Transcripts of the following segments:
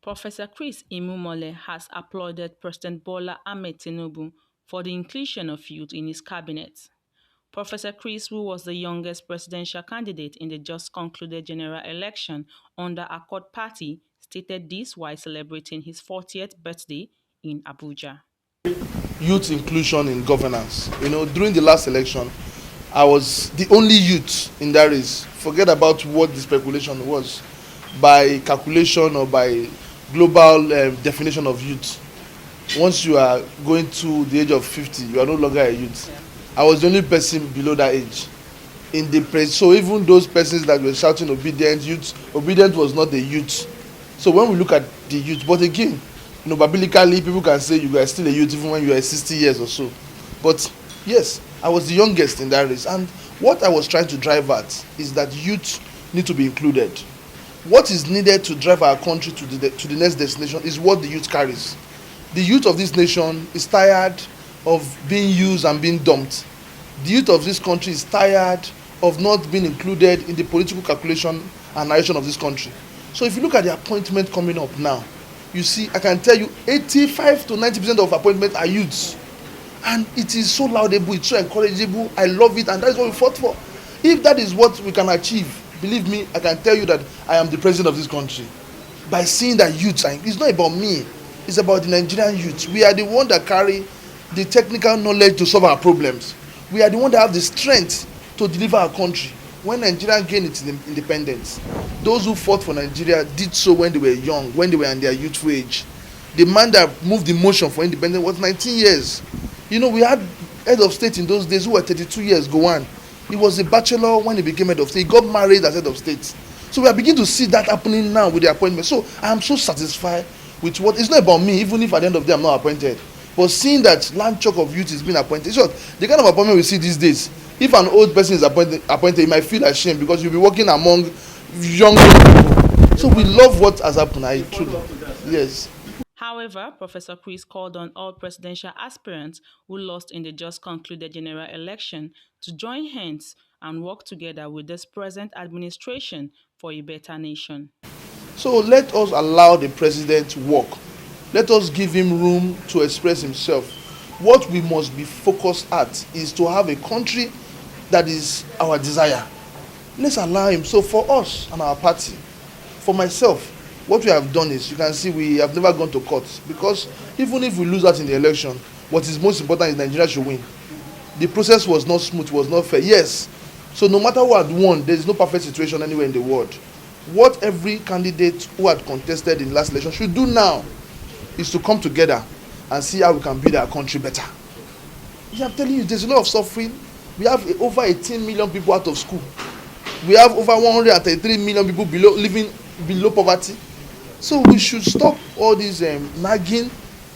Professor Chris Imumolen has applauded President Bola Ahmed Tinubu for the inclusion of youth in his cabinet. Professor Chris, who was the youngest presidential candidate in the just concluded general election under Accord Party, stated this while celebrating his 40th birthday in Abuja. Youth inclusion in governance. During the last election, I was the only youth in that race. Forget about what the speculation was. By calculation or by global definition of youth, once you are going to the age of 50, you are no longer a youth. I was the only person below that age in the press. So even those persons that were shouting obedient was not the youth. So when we look at the youth, but again, biblically, people can say you are still a youth even when you are 60 years or so. But yes, I was the youngest in that race. And what I was trying to drive at is that youth need to be included. What is needed to drive our country to the next destination is what the youth carries. The youth of this nation is tired of being used and being dumped. The youth of this country is tired of not being included in the political calculation and narration of this country. So if you look at the appointment coming up now, you see, I can tell you 85 to 90% of appointments are youths. And it is so laudable, it's so encourageable, I love it, and that is what we fought for. If that is what we can achieve, believe me, I can tell you that I am the president of this country. By seeing that youth, it's not about me, it's about the Nigerian youth. We are the one that carry the technical knowledge to solve our problems. We are the one that have the strength to deliver our country. When Nigeria gained its independence, those who fought for Nigeria did so when they were young, when they were in their youthful age. The man that moved the motion for independence was 19 years. We had head of state in those days who were 32 years, go on. He was a bachelor when he became head of state. He got married as head of state. So we are beginning to see that happening now with the appointment. So I am so satisfied with what, it's not about me, even if at the end of the day I'm not appointed. But seeing that land chunk of youth is being appointed, so the kind of appointment we see these days, if an old person is appointed, you might feel ashamed because you'll be working among young people. So we love what has happened. I truly, yes. However, Professor Chris called on all presidential aspirants who lost in the just concluded general election to join hands and work together with this present administration for a better nation. So let us allow the president to work. Let us give him room to express himself. What we must be focused at is to have a country that is our desire. Let's allow him. So for us and our party, for myself, what we have done is, you can see we have never gone to court, because even if we lose out in the election, what is most important is Nigeria should win. The process was not smooth, was not fair. Yes. So no matter who had won, there is no perfect situation anywhere in the world. What every candidate who had contested in the last election should do now is to come together and see how we can build our country better. I'm telling you, there's a lot of suffering. We have over 18 million people out of school. We have over 133 million people living below poverty. So we should stop all this nagging.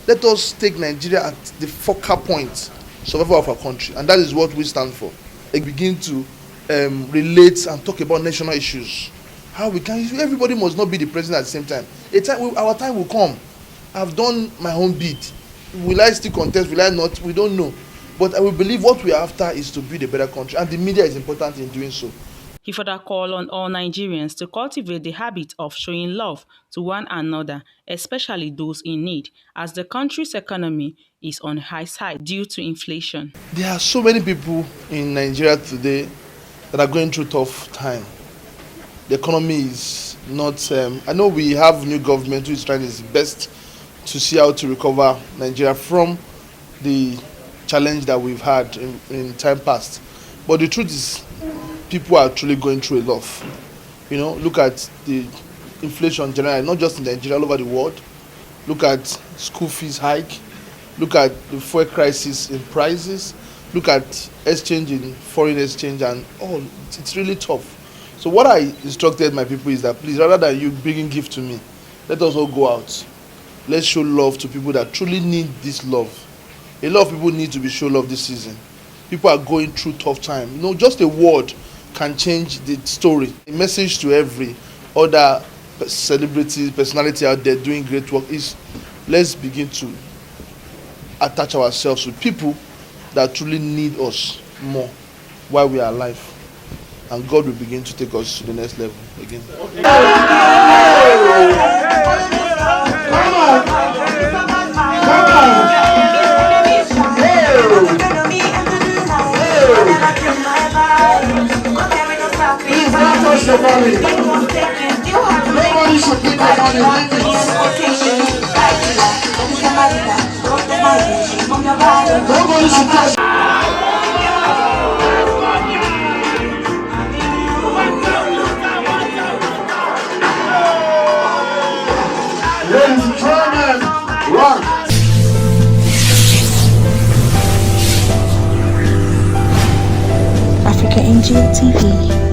Let us take Nigeria at the focal point, survival of our country, and that is what we stand for. They begin to relate and talk about national issues. How we can, everybody must not be the president at the same time. Our time will come. I've done my own bit. Will I still contest? Will I not? We don't know. But I will believe what we are after is to build a better country, and the media is important in doing so. He further called on all Nigerians to cultivate the habit of showing love to one another, especially those in need, as the country's economy is on high side due to inflation. There are so many people in Nigeria today that are going through tough time. The economy is not, I know we have new government who is trying its best to see how to recover Nigeria from the challenge that we've had in time past. But the truth is, people are truly going through a lot. Look at the inflation generally, not just in Nigeria, all over the world. Look at school fees hike. Look at the fuel crisis in prices. Look at exchange in foreign exchange, and it's really tough. So what I instructed my people is that, please, rather than you bringing gift to me, let us all go out. Let's show love to people that truly need this love. A lot of people need to be shown love this season. People are going through tough time. Just a word can change the story. A message to every other celebrity, personality out there doing great work is, let's begin to attach ourselves with people that truly need us more while we are alive. And God will begin to take us to the next level again. money. Nobody should take our money. Nobody should touch. Ladies and gentlemen, run! Africa NGO TV.